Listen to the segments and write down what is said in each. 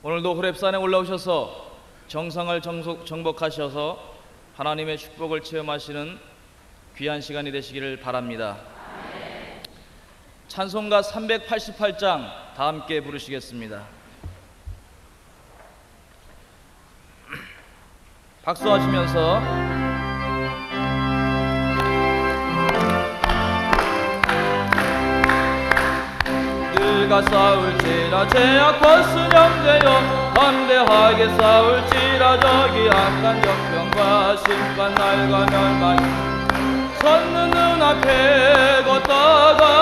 오늘도 호렙산에 올라오셔서 정상을 정복하셔서 하나님의 축복을 체험하시는 귀한 시간이 되시기를 바랍니다. 찬송가 388장 다 함께 부르시겠습니다. 박수하시면서 늙어 싸울지라 제약 벗은 형제여 담대하게 싸울지라 저기 악한 역병과 심판 날과 멸망 섰는 눈앞에 곧 다가오리라.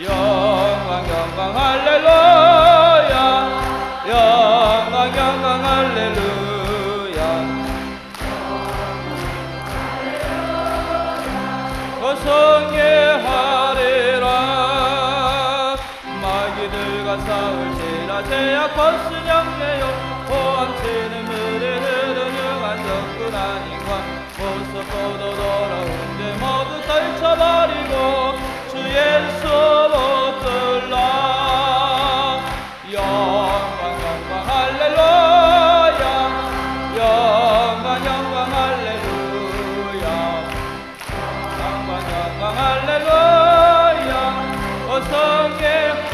영광 영광 할렐루야 영광 영광 할렐루야 거성예하리라. 마귀들과 싸울지라 제약 벗은 형제여 보암치는 물에 흐르는 안전꾼 아닌과 보석보도 돌아온데 모두 떨쳐버리고 주 예수 붙들라. 영광 영광 할렐루야 영광 영광 할렐루야 영광 영광 할렐루야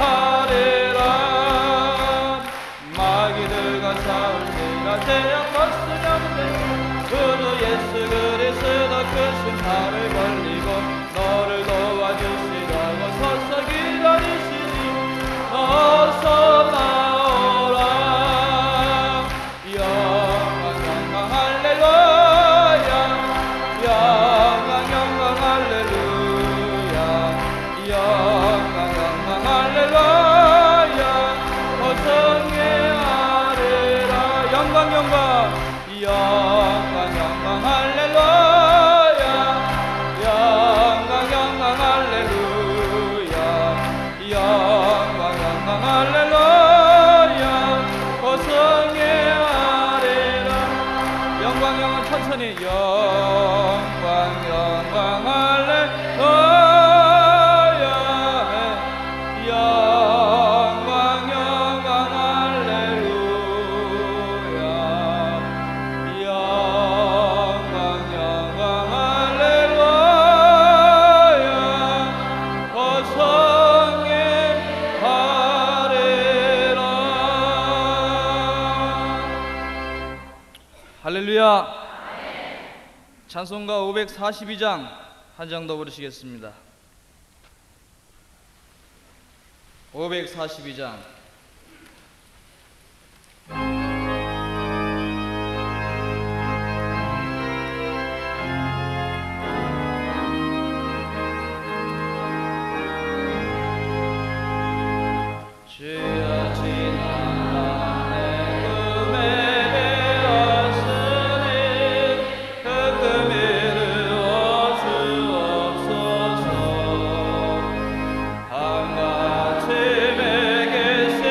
어성계하리라. 마귀들과 싸울지라 제약 벗은 형제 그도 예수 그리스도 그 심판을 벌리고 너를 도와주시라고 서서 기다리시니 어서 나오라. 영광 영광 할렐루야 영광 영광 할렐루야 영광 영광 할렐루야 어성예하리라. 영광 영광 영광 영광 할렐루야 영광 영광 할렐루야 영광 영광 할렐루야 거성예하리라. 영광 영광 천천히 영광 영광 할렐루야 영광 영광 할렐루야 영광 영광 할렐루야 거성예하리라. 할렐루야. 찬송가 542장 한 장 더 부르시겠습니다. 542장 주여 지난 밤에 꿈에 배웠으니 그 꿈을 이루어 주옵소서. 한가침에 계신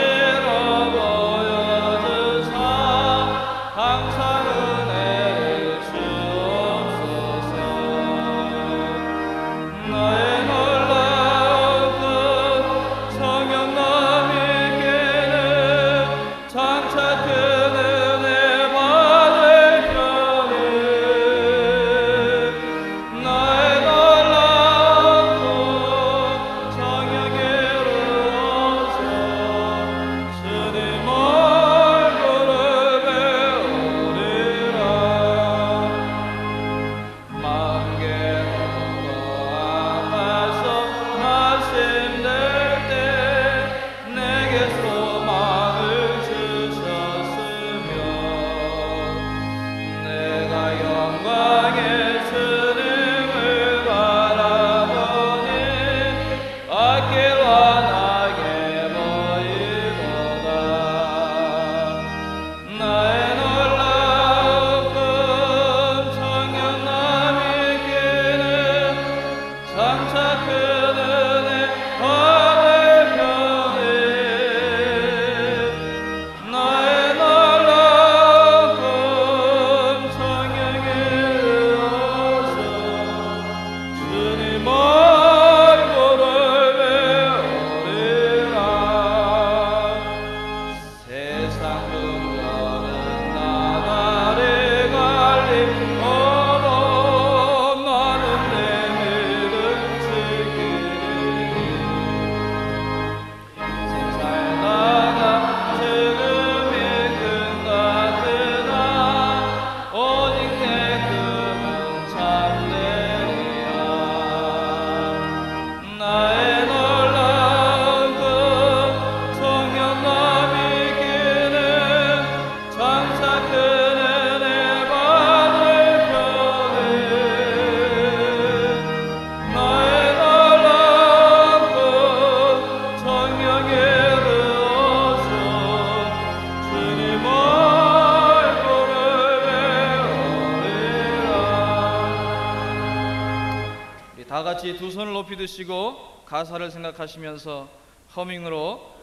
같이 두 손을 높이 드시고 가사를 생각하시면서 허밍으로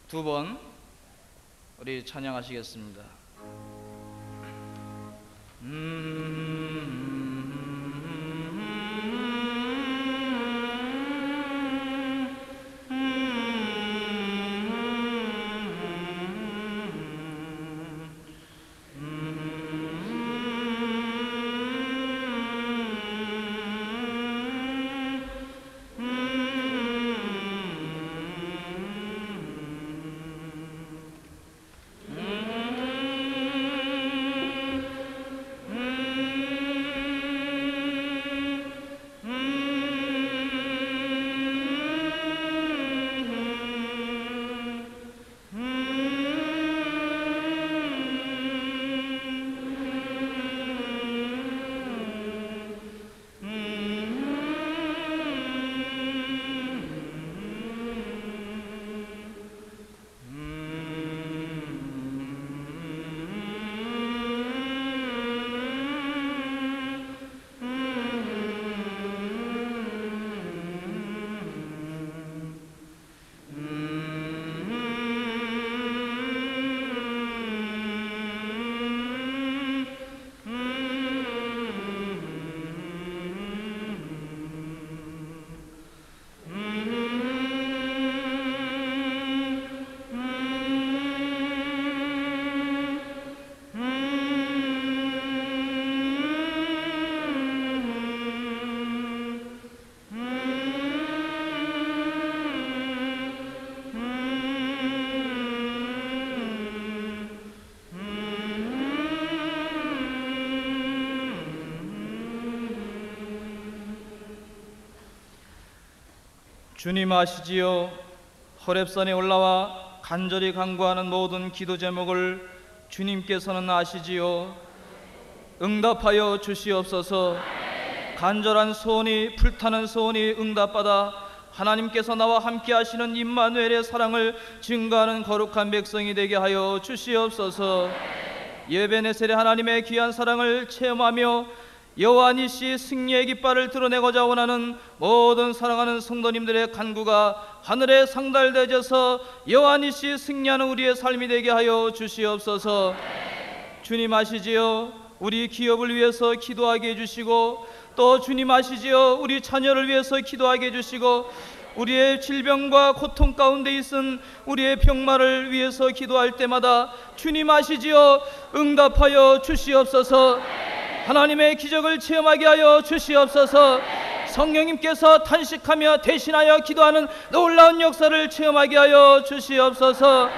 두 번 우리 찬양하시겠습니다. 주님 아시지요? 호렙산에 올라와 간절히 간구하는 모든 기도 제목을 주님께서는 아시지요? 응답하여 주시옵소서. 간절한 소원이, 불타는 소원이 응답받아 하나님께서 나와 함께 하시는 임마누엘의 사랑을 증거하는 거룩한 백성이 되게 하여 주시옵소서. 예배네셀의 하나님의 귀한 사랑을 체험하며 여호와 니시 승리의 깃발을 드러내고자 원하는 모든 사랑하는 성도님들의 간구가 하늘에 상달되어져서 여호와 니시 승리하는 우리의 삶이 되게 하여 주시옵소서. 주님 아시지요? 우리 기업을 위해서 기도하게 해주시고, 또 주님 아시지요? 우리 자녀를 위해서 기도하게 해주시고, 우리의 질병과 고통 가운데 있은 우리의 병마를 위해서 기도할 때마다 주님 아시지요? 응답하여 주시옵소서. 하나님의 기적을 체험하게 하여 주시옵소서. 성령님께서 탄식하며 대신하여 기도하는 놀라운 역사를 체험하게 하여 주시옵소서.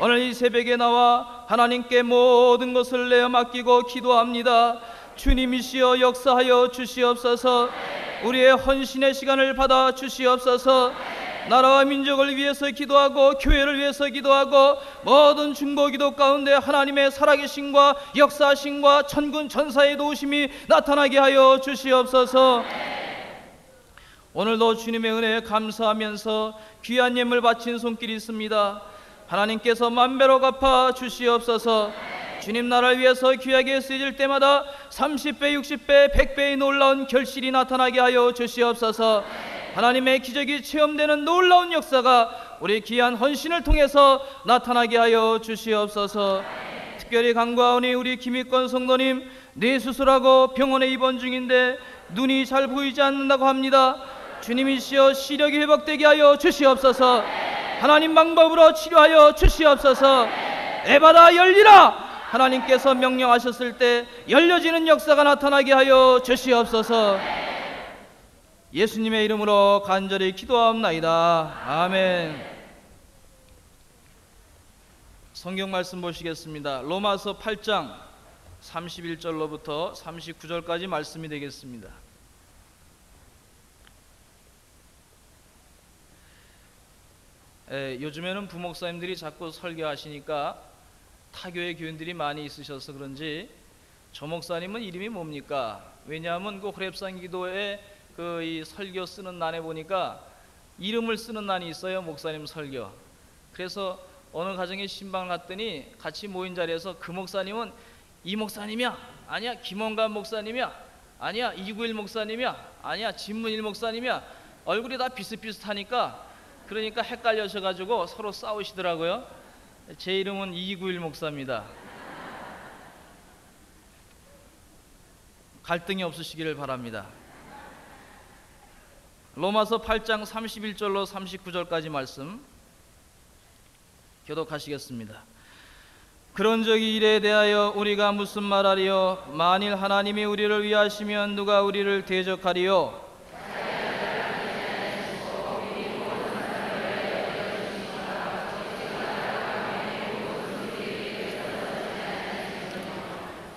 오늘 이 새벽에 나와 하나님께 모든 것을 내어 맡기고 기도합니다. 주님이시여 역사하여 주시옵소서. 우리의 헌신의 시간을 받아 주시옵소서. 나라와 민족을 위해서 기도하고 교회를 위해서 기도하고 모든 중보기도 가운데 하나님의 살아계심과 역사하심과 천군 천사의 도우심이 나타나게 하여 주시옵소서. 오늘도 주님의 은혜에 감사하면서 귀한 예물 바친 손길이 있습니다. 하나님께서 만배로 갚아 주시옵소서. 주님 나라를 위해서 귀하게 쓰여질 때마다 30배, 60배, 100배의 놀라운 결실이 나타나게 하여 주시옵소서. 하나님의 기적이 체험되는 놀라운 역사가 우리 귀한 헌신을 통해서 나타나게 하여 주시옵소서. 특별히 간구하오니 우리 김익권 성도님 뇌수술하고 병원에 입원 중인데 눈이 잘 보이지 않는다고 합니다. 주님이시여 시력이 회복되게 하여 주시옵소서. 하나님 방법으로 치료하여 주시옵소서. 에바다 열리라 하나님께서 명령하셨을 때 열려지는 역사가 나타나게 하여 주시옵소서. 예수님의 이름으로 간절히 기도하옵나이다. 아멘. 성경 말씀 보시겠습니다. 로마서 8장 31절로부터 39절까지 말씀이 되겠습니다. 요즘에는 부목사님들이 자꾸 설교하시니까 타교의 교인들이 많이 있으셔서 그런지 조 목사님은 이름이 뭡니까? 왜냐하면 그 호렙산 기도에 이 설교 쓰는 난에 보니까 이름을 쓰는 난이 있어요. 목사님 설교. 그래서 어느 가정에 신방을 갔더니 같이 모인 자리에서 그 목사님은 이 목사님이야, 아니야 김원관 목사님이야, 아니야 이구일 목사님이야, 아니야, 진문일 목사님이야. 얼굴이 다 비슷비슷하니까 그러니까 헷갈려셔가지고 서로 싸우시더라고요. 제 이름은 291 목사입니다. 갈등이 없으시기를 바랍니다. 로마서 8장 31절로 39절까지 말씀 교독하시겠습니다. 그런저기 일에 대하여 우리가 무슨 말하리요? 만일 하나님이 우리를 위하시면 누가 우리를 대적하리요?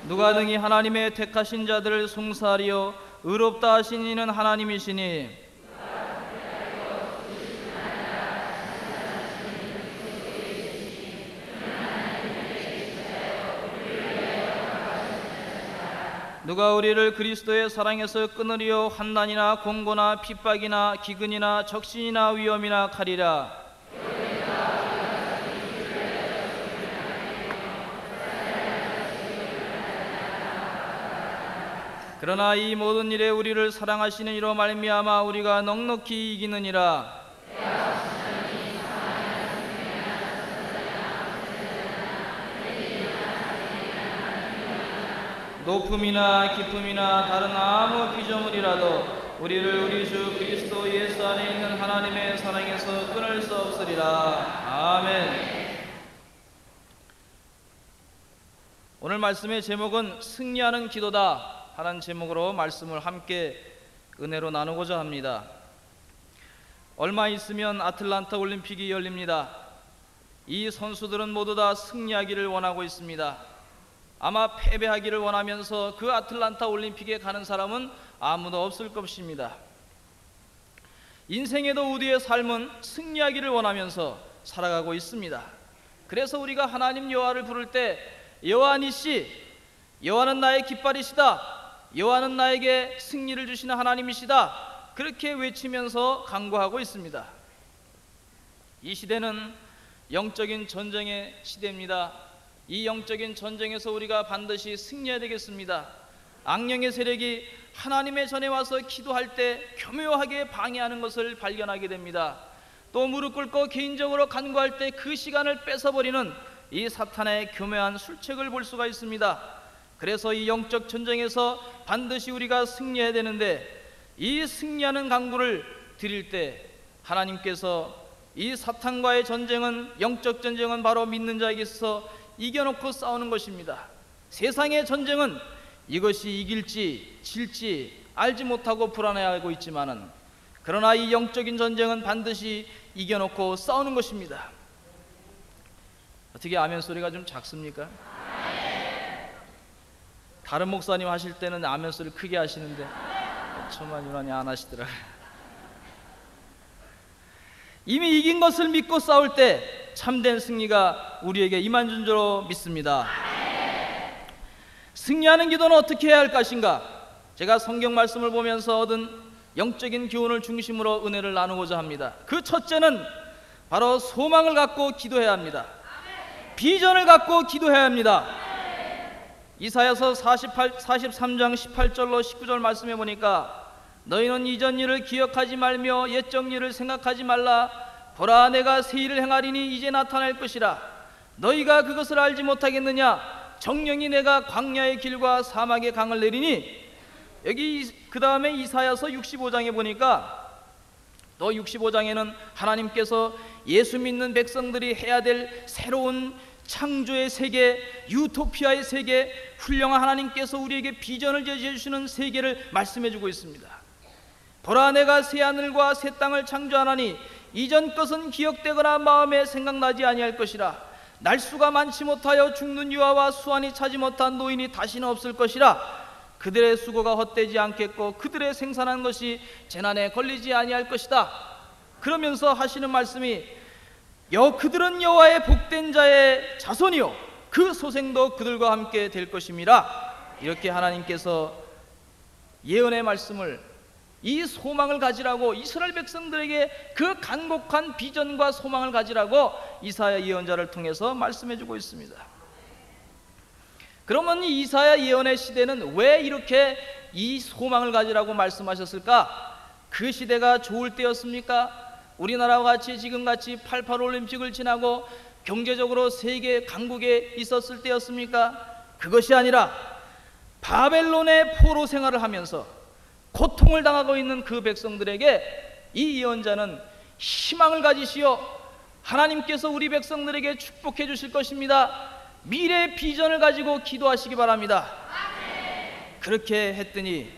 누가 능히 하나님의 택하신 자들을 송사하리요? 의롭다 하신 이는 하나님이시니 누가 우리를 그리스도의 사랑에서 끊으리요? 환난이나 공고나 핍박이나 기근이나 적신이나 위험이나 칼이라. 그러나 이 모든 일에 우리를 사랑하시는 이로 말미암아 우리가 넉넉히 이기느니라. 높음이나 깊음이나 다른 아무 피조물이라도 우리를 우리 주 그리스도 예수 안에 있는 하나님의 사랑에서 끊을 수 없으리라. 아멘. 오늘 말씀의 제목은 승리하는 기도다 하는 제목으로 말씀을 함께 은혜로 나누고자 합니다. 얼마 있으면 아틀란타 올림픽이 열립니다. 이 선수들은 모두 다 승리하기를 원하고 있습니다. 아마 패배하기를 원하면서 그 아틀란타 올림픽에 가는 사람은 아무도 없을 것입니다. 인생에도 우리의 삶은 승리하기를 원하면서 살아가고 있습니다. 그래서 우리가 하나님 여호와를 부를 때 여호와 니시, 여호와는 나의 깃발이시다, 여호와는 나에게 승리를 주시는 하나님이시다, 그렇게 외치면서 간구하고 있습니다. 이 시대는 영적인 전쟁의 시대입니다. 이 영적인 전쟁에서 우리가 반드시 승리해야 되겠습니다. 악령의 세력이 하나님의 전에 와서 기도할 때 교묘하게 방해하는 것을 발견하게 됩니다. 또 무릎 꿇고 개인적으로 간구할 때 그 시간을 뺏어버리는 이 사탄의 교묘한 술책을 볼 수가 있습니다. 그래서 이 영적 전쟁에서 반드시 우리가 승리해야 되는데, 이 승리하는 간구를 드릴 때 하나님께서 이 사탄과의 전쟁은, 영적 전쟁은 바로 믿는 자에게 있어서 이겨놓고 싸우는 것입니다. 세상의 전쟁은 이것이 이길지 질지 알지 못하고 불안해하고 있지만은, 그러나 이 영적인 전쟁은 반드시 이겨놓고 싸우는 것입니다. 어떻게 아멘 소리가 좀 작습니까? 다른 목사님 하실 때는 아멘 소리 크게 하시는데 저만 유난히 안 하시더라고요. 이미 이긴 것을 믿고 싸울 때 참된 승리가 우리에게 임한 줄로 믿습니다. 승리하는 기도는 어떻게 해야 할 것인가? 제가 성경 말씀을 보면서 얻은 영적인 교훈을 중심으로 은혜를 나누고자 합니다. 그 첫째는 바로 소망을 갖고 기도해야 합니다. 비전을 갖고 기도해야 합니다. 이사야서 43장 18절로 19절 말씀해 보니까, 너희는 이전 일을 기억하지 말며 옛적 일을 생각하지 말라. 보라, 내가 새 일을 행하리니 이제 나타날 것이라. 너희가 그것을 알지 못하겠느냐? 정령이 내가 광야의 길과 사막의 강을 내리니. 여기 그 다음에 이사야서 65장에 보니까, 또 65장에는 하나님께서 예수 믿는 백성들이 해야 될 새로운 창조의 세계, 유토피아의 세계, 훌륭한 하나님께서 우리에게 비전을 제시해 주시는 세계를 말씀해 주고 있습니다. 보라, 내가 새 하늘과 새 땅을 창조하나니 이전 것은 기억되거나 마음에 생각나지 아니할 것이라. 날수가 많지 못하여 죽는 유아와 수완이 차지 못한 노인이 다시는 없을 것이라. 그들의 수고가 헛되지 않겠고 그들의 생산한 것이 재난에 걸리지 아니할 것이다. 그러면서 하시는 말씀이, 그들은 여호와의 복된 자의 자손이요 그 소생도 그들과 함께 될 것임이라. 이렇게 하나님께서 예언의 말씀을, 이 소망을 가지라고, 이스라엘 백성들에게 그 간곡한 비전과 소망을 가지라고 이사야 예언자를 통해서 말씀해 주고 있습니다. 그러면 이 이사야 예언의 시대는 왜 이렇게 이 소망을 가지라고 말씀하셨을까? 그 시대가 좋을 때였습니까? 우리나라와 같이 지금같이 88 올림픽을 지나고 경제적으로 세계 강국에 있었을 때였습니까? 그것이 아니라 바벨론의 포로 생활을 하면서 고통을 당하고 있는 그 백성들에게 이 예언자는 희망을 가지시어 하나님께서 우리 백성들에게 축복해 주실 것입니다. 미래의 비전을 가지고 기도하시기 바랍니다. 그렇게 했더니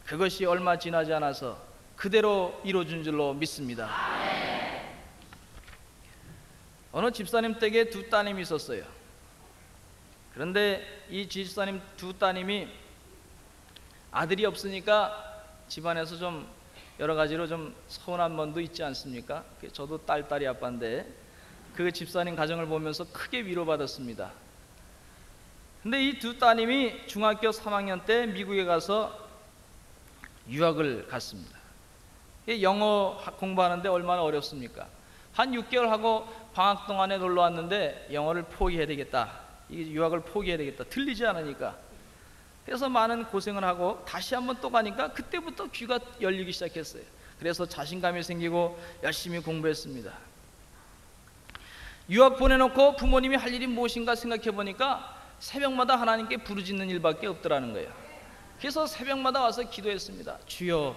그것이 얼마 지나지 않아서 그대로 이루어진 줄로 믿습니다. 어느 집사님 댁에 두 따님이 있었어요. 그런데 이 집사님 두 따님이 아들이 없으니까 집안에서 좀 여러 가지로 좀 서운한 면도 있지 않습니까? 저도 딸이 아빠인데 그 집사님 가정을 보면서 크게 위로받았습니다. 근데 이 두 따님이 중학교 3학년 때 미국에 가서 유학을 갔습니다. 영어 공부하는데 얼마나 어렵습니까? 한 6개월 하고 방학 동안에 놀러 왔는데 영어를 포기해야 되겠다, 이 유학을 포기해야 되겠다, 들리지 않으니까. 그래서 많은 고생을 하고 다시 한번 또 가니까 그때부터 귀가 열리기 시작했어요. 그래서 자신감이 생기고 열심히 공부했습니다. 유학 보내놓고 부모님이 할 일이 무엇인가 생각해 보니까 새벽마다 하나님께 부르짖는 일밖에 없더라는 거예요. 그래서 새벽마다 와서 기도했습니다. 주여,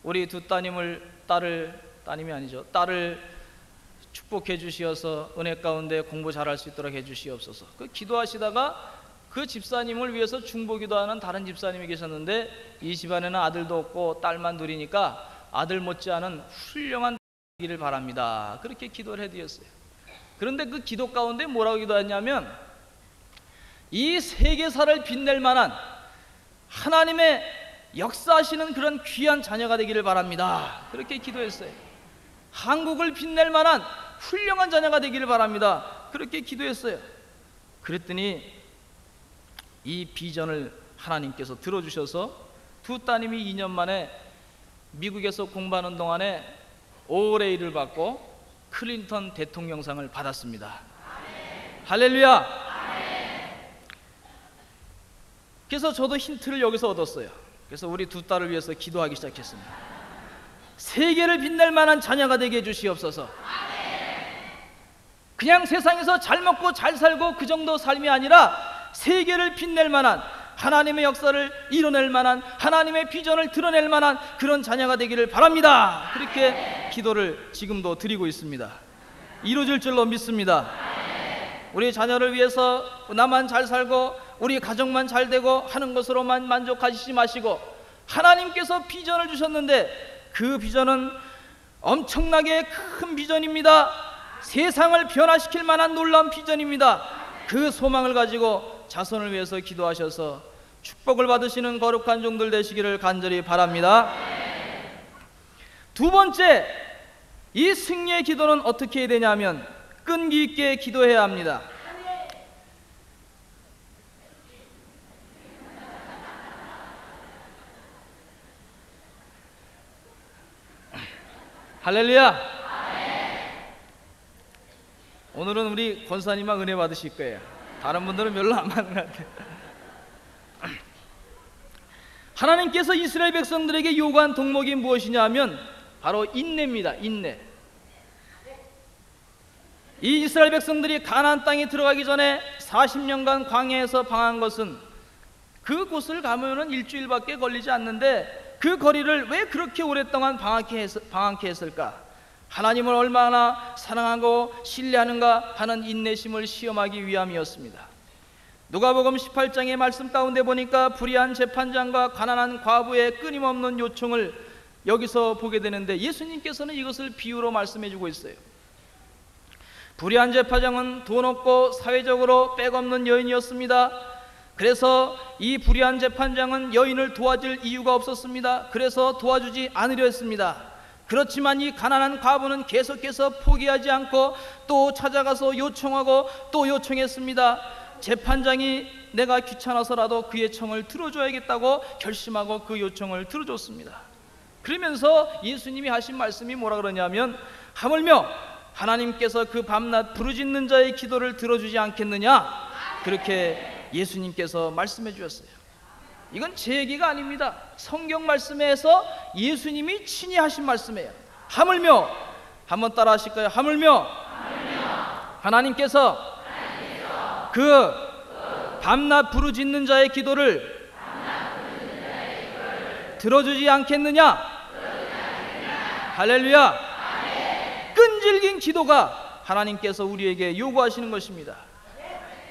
우리 두 딸을 축복해 주시어서 은혜 가운데 공부 잘할 수 있도록 해 주시옵소서. 그 기도하시다가 그 집사님을 위해서 중보기도하는 다른 집사님이 계셨는데 이 집안에는 아들도 없고 딸만 둘이니까 아들 못지않은 훌륭한 되기를 바랍니다. 그렇게 기도를 해드렸어요. 그런데 그 기도 가운데 뭐라고 기도했냐면 이 세계사를 빛낼 만한 하나님의 역사하시는 그런 귀한 자녀가 되기를 바랍니다. 그렇게 기도했어요. 한국을 빛낼 만한 훌륭한 자녀가 되기를 바랍니다. 그렇게 기도했어요. 그랬더니 이 비전을 하나님께서 들어주셔서 두 따님이 2년 만에 미국에서 공부하는 동안에 오레이를 받고 클린턴 대통령상을 받았습니다. 할렐루야. 그래서 저도 힌트를 여기서 얻었어요. 그래서 우리 두 딸을 위해서 기도하기 시작했습니다. 세계를 빛낼 만한 자녀가 되게 해주시옵소서. 그냥 세상에서 잘 먹고 잘 살고 그 정도 삶이 아니라 세계를 빛낼 만한, 하나님의 역사를 이뤄낼 만한, 하나님의 비전을 드러낼 만한 그런 자녀가 되기를 바랍니다. 그렇게 기도를 지금도 드리고 있습니다. 이루어질 줄로 믿습니다. 우리 자녀를 위해서 나만 잘 살고 우리 가정만 잘 되고 하는 것으로만 만족하시지 마시고 하나님께서 비전을 주셨는데 그 비전은 엄청나게 큰 비전입니다. 세상을 변화시킬 만한 놀라운 비전입니다. 그 소망을 가지고 자손을 위해서 기도하셔서 축복을 받으시는 거룩한 종들 되시기를 간절히 바랍니다. 두 번째, 이 승리의 기도는 어떻게 해야 되냐면 끈기 있게 기도해야 합니다. 할렐루야. 오늘은 우리 권사님만 은혜 받으실 거예요. 다른 분들은 별로 안 받는 것 같아요. 하나님께서 이스라엘 백성들에게 요구한 덕목이 무엇이냐 하면 바로 인내입니다. 인내. 이 이스라엘 백성들이 가나안 땅에 들어가기 전에 40년간 광야에서 방한 것은 그곳을 가면은 일주일밖에 걸리지 않는데 그 거리를 왜 그렇게 오랫동안 방황케 했을까? 하나님을 얼마나 사랑하고 신뢰하는가 하는 인내심을 시험하기 위함이었습니다. 누가복음 18장의 말씀 가운데 보니까 불의한 재판장과 가난한 과부의 끊임없는 요청을 여기서 보게 되는데 예수님께서는 이것을 비유로 말씀해 주고 있어요. 불의한 재판장은 돈 없고 사회적으로 백없는 여인이었습니다. 그래서 이 불의한 재판장은 여인을 도와줄 이유가 없었습니다. 그래서 도와주지 않으려 했습니다. 그렇지만 이 가난한 과부는 계속해서 포기하지 않고 또 찾아가서 요청하고 또 요청했습니다. 재판장이 내가 귀찮아서라도 그의 청을 들어줘야겠다고 결심하고 그 요청을 들어줬습니다. 그러면서 예수님이 하신 말씀이 뭐라 그러냐면 하물며 하나님께서 그 밤낮 부르짖는 자의 기도를 들어주지 않겠느냐, 그렇게 예수님께서 말씀해 주셨어요. 이건 제 얘기가 아닙니다. 성경 말씀에서 예수님이 친히 하신 말씀이에요. 하물며, 한번 따라 하실까요? 하물며 하나님께서 그 밤낮 부르짖는 자의 기도를 들어주지 않겠느냐? 할렐루야. 끈질긴 기도가 하나님께서 우리에게 요구하시는 것입니다.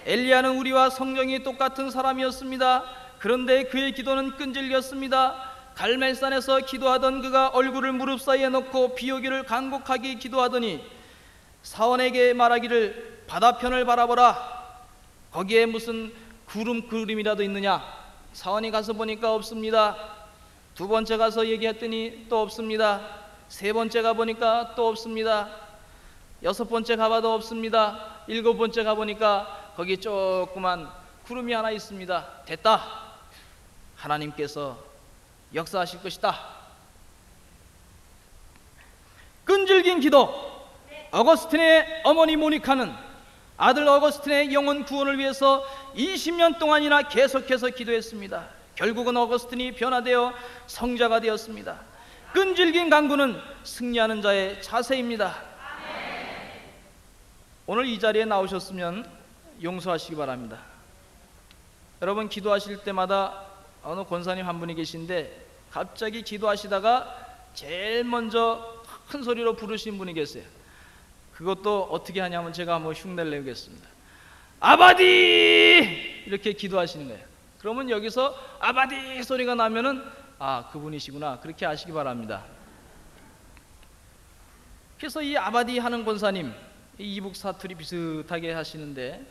엘리야는 우리와 성정이 똑같은 사람이었습니다. 그런데 그의 기도는 끈질겼습니다. 갈멜산에서 기도하던 그가 얼굴을 무릎 사이에 넣고 비 오기를 간곡하게 기도하더니 사원에게 말하기를 바다편을 바라보라. 거기에 무슨 구름 그림이라도 있느냐? 사원이 가서 보니까 없습니다. 두 번째 가서 얘기했더니 또 없습니다. 세 번째 가보니까 또 없습니다. 여섯 번째 가봐도 없습니다. 일곱 번째 가보니까 거기 조그만 구름이 하나 있습니다. 됐다. 하나님께서 역사하실 것이다. 끈질긴 기도. 어거스틴의 어머니 모니카는 아들 어거스틴의 영혼 구원을 위해서 20년 동안이나 계속해서 기도했습니다. 결국은 어거스틴이 변화되어 성자가 되었습니다. 끈질긴 간구는 승리하는 자의 자세입니다. 오늘 이 자리에 나오셨으면 용서하시기 바랍니다. 여러분, 기도하실 때마다 어느 권사님 한 분이 계신데 갑자기 기도하시다가 제일 먼저 큰 소리로 부르신 분이 계세요. 그것도 어떻게 하냐면 제가 한번 흉내를 내겠습니다. 아바디! 이렇게 기도하시는 거예요. 그러면 여기서 아바디 소리가 나면은 아, 그분이시구나, 그렇게 아시기 바랍니다. 그래서 이 아바디 하는 권사님, 이북 사투리 비슷하게 하시는데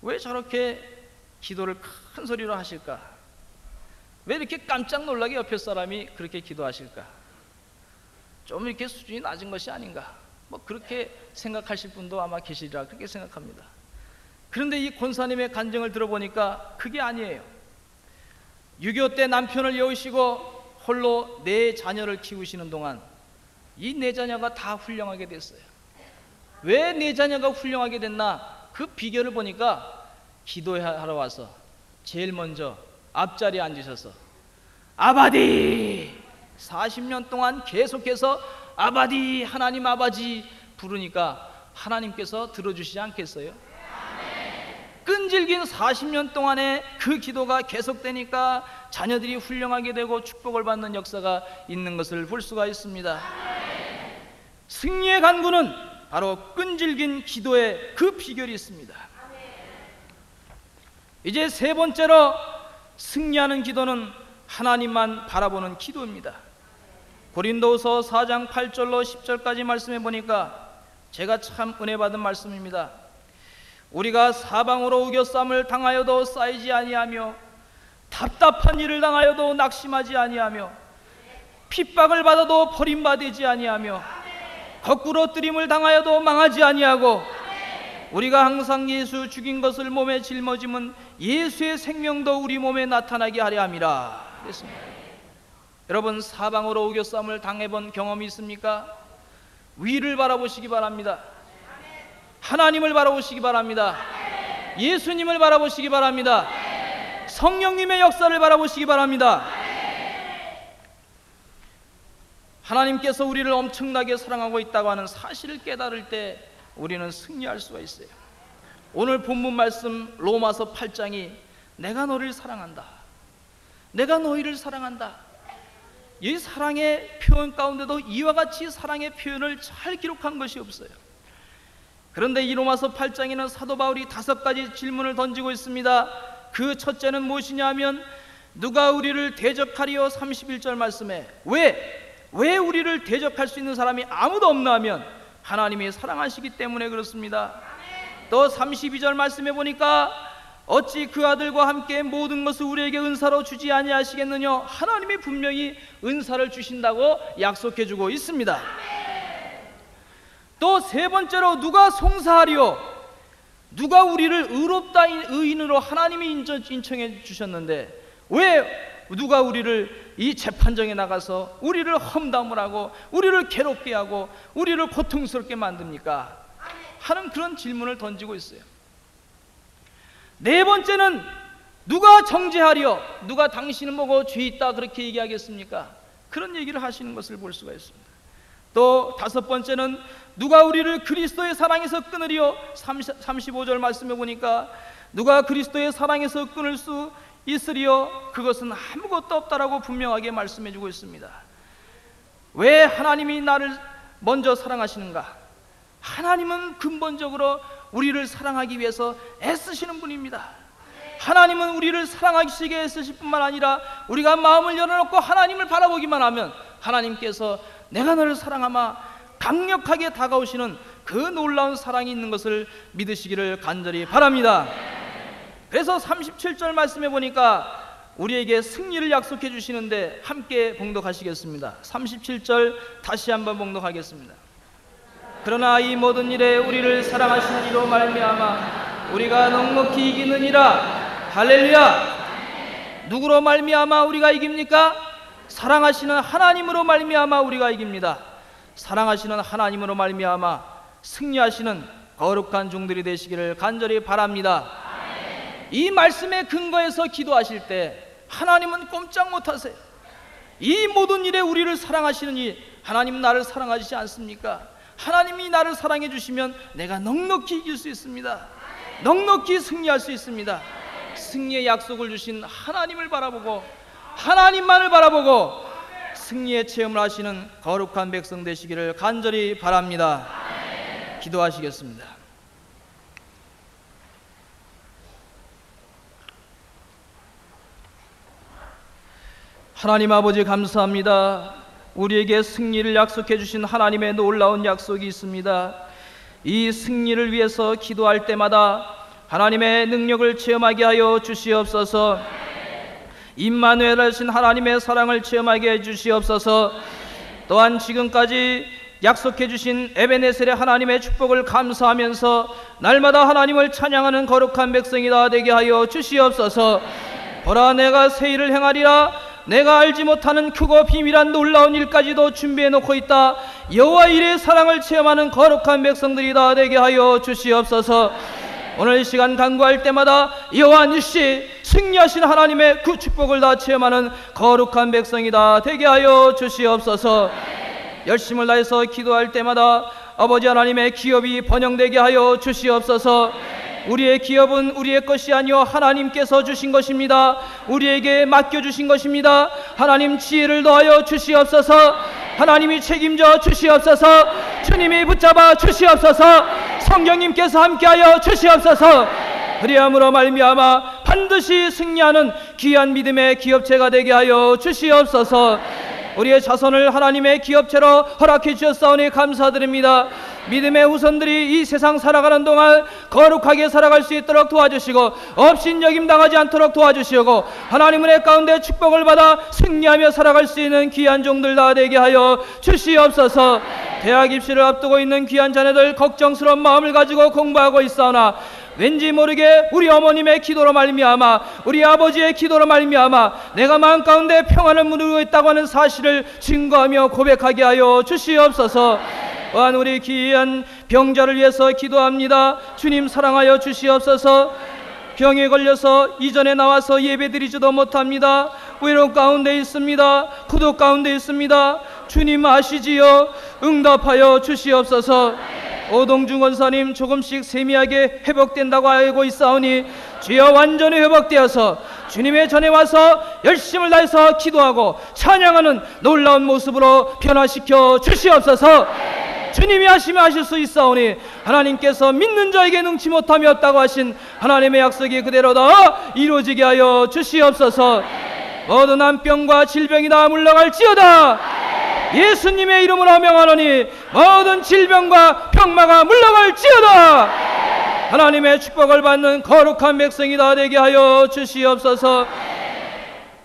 왜 저렇게 기도를 큰 소리로 하실까? 왜 이렇게 깜짝 놀라게 옆에 사람이 그렇게 기도하실까? 좀 이렇게 수준이 낮은 것이 아닌가? 뭐 그렇게 생각하실 분도 아마 계시리라 그렇게 생각합니다. 그런데 이 권사님의 간증을 들어보니까 그게 아니에요. 6.25 때 남편을 여우시고 홀로 4자녀를 키우시는 동안 이 4자녀가 다 훌륭하게 됐어요. 왜 4자녀가 훌륭하게 됐나? 그 비결을 보니까 기도하러 와서 제일 먼저 앞자리에 앉으셔서 아바디! 40년 동안 계속해서 아바디, 하나님 아버지 부르니까 하나님께서 들어주시지 않겠어요? 끈질긴 40년 동안의 그 기도가 계속되니까 자녀들이 훌륭하게 되고 축복을 받는 역사가 있는 것을 볼 수가 있습니다. 승리의 간구는 바로 끈질긴 기도의 그 비결이 있습니다. 이제 세 번째로 승리하는 기도는 하나님만 바라보는 기도입니다. 고린도후서 4장 8절로 10절까지 말씀해 보니까 제가 참 은혜 받은 말씀입니다. 우리가 사방으로 우겨쌈을 당하여도 쌓이지 아니하며 답답한 일을 당하여도 낙심하지 아니하며 핍박을 받아도 버림받지 아니하며 거꾸로 뜨림을 당하여도 망하지 아니하고 우리가 항상 예수 죽인 것을 몸에 짊어짐은 예수의 생명도 우리 몸에 나타나게 하려 함이라 그랬습니다. 여러분, 사방으로 우겨쌈을 당해본 경험이 있습니까? 위를 바라보시기 바랍니다. 하나님을 바라보시기 바랍니다. 예수님을 바라보시기 바랍니다. 성령님의 역사를 바라보시기 바랍니다. 하나님께서 우리를 엄청나게 사랑하고 있다고 하는 사실을 깨달을 때 우리는 승리할 수가 있어요. 오늘 본문 말씀 로마서 8장이 내가 너를 사랑한다, 내가 너희를 사랑한다, 이 사랑의 표현 가운데도 이와 같이 사랑의 표현을 잘 기록한 것이 없어요. 그런데 이 로마서 8장에는 사도 바울이 5가지 질문을 던지고 있습니다. 그 첫째는 무엇이냐 하면 누가 우리를 대적하리요? 31절 말씀에 왜 우리를 대적할 수 있는 사람이 아무도 없나 하면 하나님이 사랑하시기 때문에 그렇습니다. 또 32절 말씀에 보니까 어찌 그 아들과 함께 모든 것을 우리에게 은사로 주지 아니하시겠느냐? 하나님이 분명히 은사를 주신다고 약속해주고 있습니다. 또 세 번째로 누가 송사하리요? 누가 우리를 의롭다 의인으로 하나님이 인정해 주셨는데 왜 누가 우리를 이 재판정에 나가서 우리를 험담을 하고 우리를 괴롭게 하고 우리를 고통스럽게 만듭니까? 하는 그런 질문을 던지고 있어요. 네 번째는 누가 정죄하리요? 누가 당신을 보고 죄 있다 그렇게 얘기하겠습니까? 그런 얘기를 하시는 것을 볼 수가 있습니다. 또 다섯 번째는 누가 우리를 그리스도의 사랑에서 끊으리요? 35절 말씀해 보니까 누가 그리스도의 사랑에서 끊을 수 있으리요? 그것은 아무것도 없다라고 분명하게 말씀해 주고 있습니다. 왜 하나님이 나를 먼저 사랑하시는가? 하나님은 근본적으로 우리를 사랑하기 위해서 애쓰시는 분입니다. 하나님은 우리를 사랑하시게 애쓰실 뿐만 아니라 우리가 마음을 열어놓고 하나님을 바라보기만 하면 하나님께서 내가 너를 사랑하마 강력하게 다가오시는 그 놀라운 사랑이 있는 것을 믿으시기를 간절히 바랍니다. 그래서 37절 말씀해 보니까 우리에게 승리를 약속해 주시는데 함께 봉독하시겠습니다. 37절 다시 한번 봉독하겠습니다. 그러나 이 모든 일에 우리를 사랑하시는 이로 말미암아 우리가 넉넉히 이기느니라. 할렐루야. 누구로 말미암아 우리가 이깁니까? 사랑하시는 하나님으로 말미암아 우리가 이깁니다. 사랑하시는 하나님으로 말미암아 승리하시는 거룩한 종들이 되시기를 간절히 바랍니다. 이 말씀에 근거해서 기도하실 때 하나님은 꼼짝 못하세요. 이 모든 일에 우리를 사랑하시느니 하나님 나를 사랑하시지 않습니까? 하나님이 나를 사랑해 주시면 내가 넉넉히 이길 수 있습니다. 넉넉히 승리할 수 있습니다. 승리의 약속을 주신 하나님을 바라보고 하나님만을 바라보고 승리의 체험을 하시는 거룩한 백성 되시기를 간절히 바랍니다. 기도하시겠습니다. 하나님 아버지 감사합니다. 우리에게 승리를 약속해 주신 하나님의 놀라운 약속이 있습니다. 이 승리를 위해서 기도할 때마다 하나님의 능력을 체험하게 하여 주시옵소서. 임마누엘 하신 하나님의 사랑을 체험하게 해 주시옵소서. 또한 지금까지 약속해 주신 에베네셀의 하나님의 축복을 감사하면서 날마다 하나님을 찬양하는 거룩한 백성이 다 되게 하여 주시옵소서. 보라 내가 새 일을 행하리라. 내가 알지 못하는 크고 비밀한 놀라운 일까지도 준비해 놓고 있다. 여호와 일의 사랑을 체험하는 거룩한 백성들이 다 되게 하여 주시옵소서. 오늘 이 시간 간구할 때마다 여호와 니시 승리하신 하나님의 그 축복을 다 체험하는 거룩한 백성이 다 되게 하여 주시옵소서. 열심을 다해서 기도할 때마다 아버지 하나님의 기업이 번영되게 하여 주시옵소서. 우리의 기업은 우리의 것이 아니요 하나님께서 주신 것입니다. 우리에게 맡겨주신 것입니다. 하나님 지혜를 더하여 주시옵소서. 하나님이 책임져 주시옵소서. 주님이 붙잡아 주시옵소서. 성령님께서 함께하여 주시옵소서. 그리함으로 말미암아 반드시 승리하는 귀한 믿음의 기업체가 되게 하여 주시옵소서. 우리의 자손을 하나님의 기업체로 허락해 주셨사오니 감사드립니다. 믿음의 후손들이 이 세상 살아가는 동안 거룩하게 살아갈 수 있도록 도와주시고 업신여김 당하지 않도록 도와주시고 하나님 은혜 가운데 축복을 받아 승리하며 살아갈 수 있는 귀한 종들 다 되게 하여 주시옵소서. 대학 입시를 앞두고 있는 귀한 자녀들 걱정스러운 마음을 가지고 공부하고 있사오나 왠지 모르게 우리 어머님의 기도로 말미암아 우리 아버지의 기도로 말미암아 내가 마음 가운데 평안을 누리고 있다고 하는 사실을 증거하며 고백하게 하여 주시옵소서. 또한 우리 귀한 병자를 위해서 기도합니다. 주님 사랑하여 주시옵소서. 병에 걸려서 이전에 나와서 예배드리지도 못합니다. 외로움 가운데 있습니다. 구독 가운데 있습니다. 주님 아시지요? 응답하여 주시옵소서. 오동중 원사님 조금씩 세미하게 회복된다고 알고 있사오니 주여 완전히 회복되어서 주님의 전에 와서 열심을 다해서 기도하고 찬양하는 놀라운 모습으로 변화시켜 주시옵소서. 주님이 하시면 하실 수 있사오니 하나님께서 믿는 자에게 능치 못함이 없다고 하신 하나님의 약속이 그대로 다 이루어지게 하여 주시옵소서. 모든 암병과 질병이 다 물러갈지어다. 예수님의 이름으로 명하노니 모든 질병과 병마가 물러갈지어다. 하나님의 축복을 받는 거룩한 백성이 다 되게 하여 주시옵소서.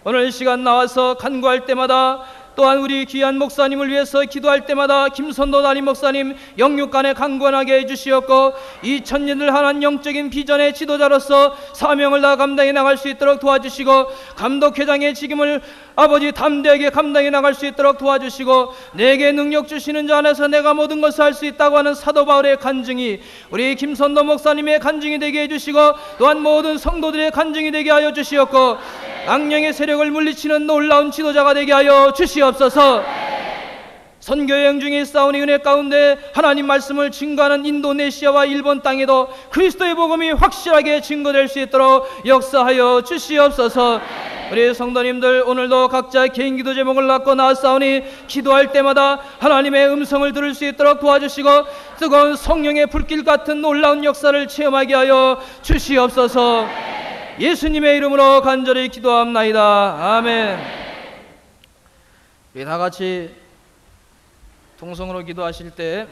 오늘 이 시간 나와서 간구할 때마다 또한 우리 귀한 목사님을 위해서 기도할 때마다 김선도 담임 목사님 영육간에 강건하게 해주시었고 2000년을 향한 영적인 비전의 지도자로서 사명을 다 감당해 나갈 수 있도록 도와주시고 감독회장의 직임을 아버지 담대하게 감당해 나갈 수 있도록 도와주시고 내게 능력 주시는 자 안에서 내가 모든 것을 할 수 있다고 하는 사도 바울의 간증이 우리 김선도 목사님의 간증이 되게 해주시고 또한 모든 성도들의 간증이 되게 하여 주시었고 악령의 세력을 물리치는 놀라운 지도자가 되게 하여 주시옵소서. 선교여행 중에 싸우니 은혜 가운데 하나님 말씀을 증거하는 인도네시아와 일본 땅에도 그리스도의 복음이 확실하게 증거될 수 있도록 역사하여 주시옵소서. 우리 성도님들 오늘도 각자 개인 기도 제목을 갖고 나아싸우니 기도할 때마다 하나님의 음성을 들을 수 있도록 도와주시고 뜨거운 성령의 불길 같은 놀라운 역사를 체험하게 하여 주시옵소서. 예수님의 이름으로 간절히 기도합나이다. 아멘. 우리 다같이 동성으로 기도하실 때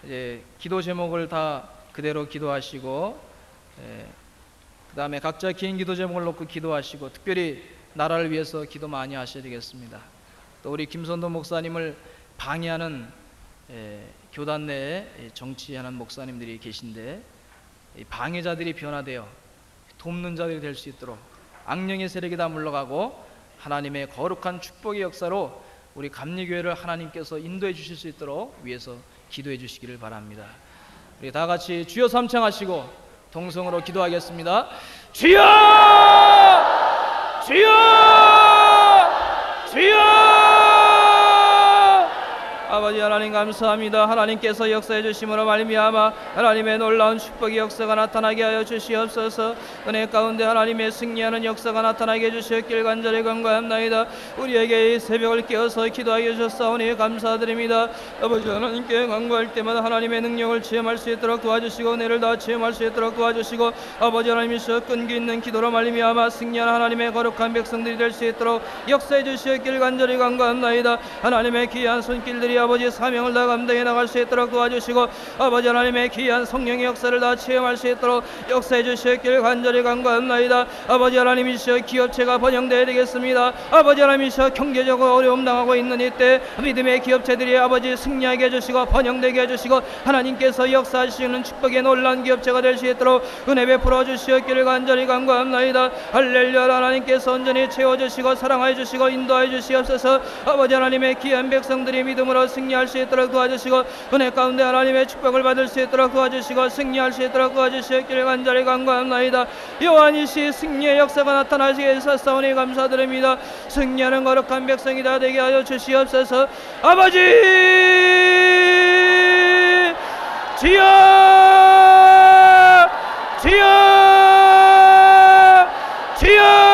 이제 기도 제목을 다 그대로 기도하시고 그 다음에 각자 개인 기도 제목을 놓고 기도하시고 특별히 나라를 위해서 기도 많이 하셔야 되겠습니다. 또 우리 김선도 목사님을 방해하는 교단 내에 정치하는 목사님들이 계신데 방해자들이 변화되어 돕는 자들이 될 수 있도록 악령의 세력이 다 물러가고 하나님의 거룩한 축복의 역사로 우리 감리교회를 하나님께서 인도해 주실 수 있도록 위해서 기도해 주시기를 바랍니다. 우리 다 같이 주여 삼창하시고 동성으로 기도하겠습니다. 주여! 주여! 주여! 아버지 하나님 감사합니다. 하나님께서 역사해 주심으로 말미암아 하나님의 놀라운 축복의 역사가 나타나게 하여 주시옵소서. 은혜 가운데 하나님의 승리하는 역사가 나타나게 해주셨길 간절히 간구합나이다. 우리에게 이 새벽을 깨어서 기도하여 주셨사오니 감사드립니다. 아버지 하나님께 간구할 때마다 하나님의 능력을 체험할 수 있도록 도와주시고 은혜를 다 체험할 수 있도록 도와주시고 아버지 하나님이시여 끈기 있는 기도로 말미암아 승리하는 하나님의 거룩한 백성들이 될 수 있도록 역사해 주셨길 간절히 간구합나이다. 하나님의 귀한 손길들이 아버지 사명을 다 감당해 나갈 수 있도록 도와주시고 아버지 하나님의 귀한 성령의 역사를 다 체험할 수 있도록 역사해 주셨길 간절히 간구합나이다. 아버지 하나님이시여 기업체가 번영되어야 되겠습니다. 아버지 하나님이시여 경제적으로 어려움 당하고 있는 이때 믿음의 기업체들이 아버지 승리하게 해주시고 번영되게 해주시고 하나님께서 역사하시는 축복의 놀라운 기업체가 될 수 있도록 은혜 베풀어 주시었기를 간절히 간구합나이다. 할렐루야. 하나님께서 온전히 채워주시고 사랑하여 주시고 인도하여 주시옵소서. 아버지 하나님의 귀한 백성들이 믿음으로 승리할 수 있도록 도와주시고 은혜 가운데 하나님의 축복을 받을 수 있도록 도와주시고 승리할 수 있도록 도와주시기를 간절히 간구합나이다. 요한이시 승리의 역사가 나타나시게 해주셨사오니 감사드립니다. 승리하는 거룩한 백성이 다 되게 하여 주시옵소서. 아버지 주여 주여 주여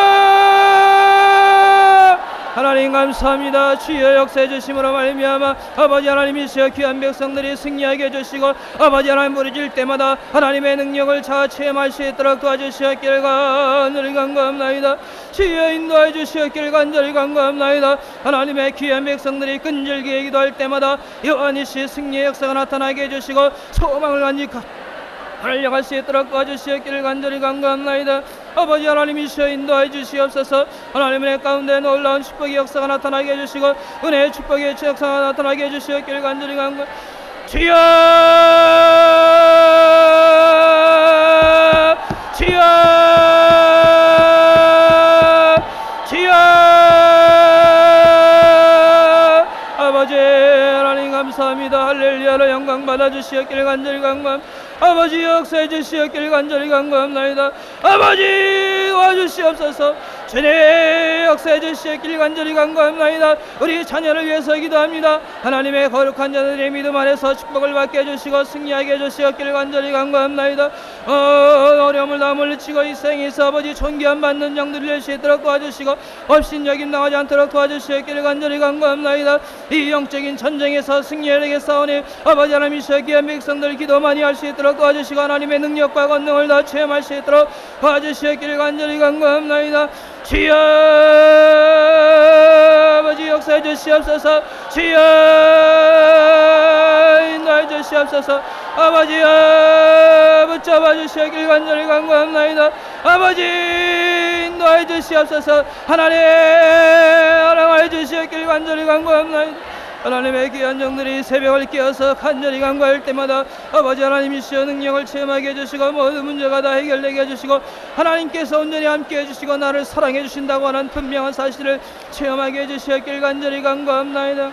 하나님 감사합니다. 주여 역사해 주심으로 말미암아 아버지 하나님이시여 귀한 백성들이 승리하게 해주시고 아버지 하나님 부르질 때마다 하나님의 능력을 자 체험할 수 있도록 도와주시었기를 간절히 간구합나이다. 주여 인도해 주시었기를 간절히 간구합나이다. 하나님의 귀한 백성들이 끈질기게 기도할 때마다 요한이시 승리의 역사가 나타나게 해주시고 소망을 간직하고 활력할 수 있도록 도와주시었기를 간절히 간구합나이다. 아버지 하나님이시여 인도해 주시옵소서. 하나님의 가운데 놀라운 축복의 역사가 나타나게 해주시고 은혜의 축복의 역사가 나타나게 해주시었기를 간절히 간구. 주여 주여 주여 아버지 하나님 감사합니다. 할렐루야로 영광 받아주시었기를 간절히 간구합니다. 아버지 역사해 주시었기를 간절히 간구합나이다. 아버지 도와주시옵소서. 주님 역사해 주시었기를 간절히 간구합나이다. 우리 자녀를 위해서 기도합니다. 하나님의 거룩한 자들의 믿음 안에서 축복을 받게 해주시고 승리하게 해주시었기를 간절히 간구합나이다. 어려움을 다 물리치고 이 생에서 아버지 존귀함 받는 영들이 될 수 있도록 도와주시고 업신여김 나가지 않도록 도와주시었기를 간절히 간구합나이다. 이 영적인 전쟁에서 승리하게 싸우니 아버지 하나님이시여 귀한 백성들 기도 많이 할 수 있도록 도와주시고 하나님의 능력과 권능을 다 체험할 수 있도록 도와주시었기를 간절히 간구합나이다. 주여 아버지 역사해 주시옵소서. 주여 인도해 주시옵소서. 아버지여 붙잡아 주시기를 간절히 간구합나이다. 아버지 인도해 주시옵소서. 하나님 사랑하여 인도하여 주시옵길 간절히 간구합나이다. 하나님의 귀한 종들이 새벽을 깨어서 간절히 간구할 때마다 아버지 하나님이시여 능력을 체험하게 해주시고 모든 문제가 다 해결되게 해주시고 하나님께서 온전히 함께 해주시고 나를 사랑해 주신다고 하는 분명한 사실을 체험하게 해주시옵길 간절히 간구합나이다.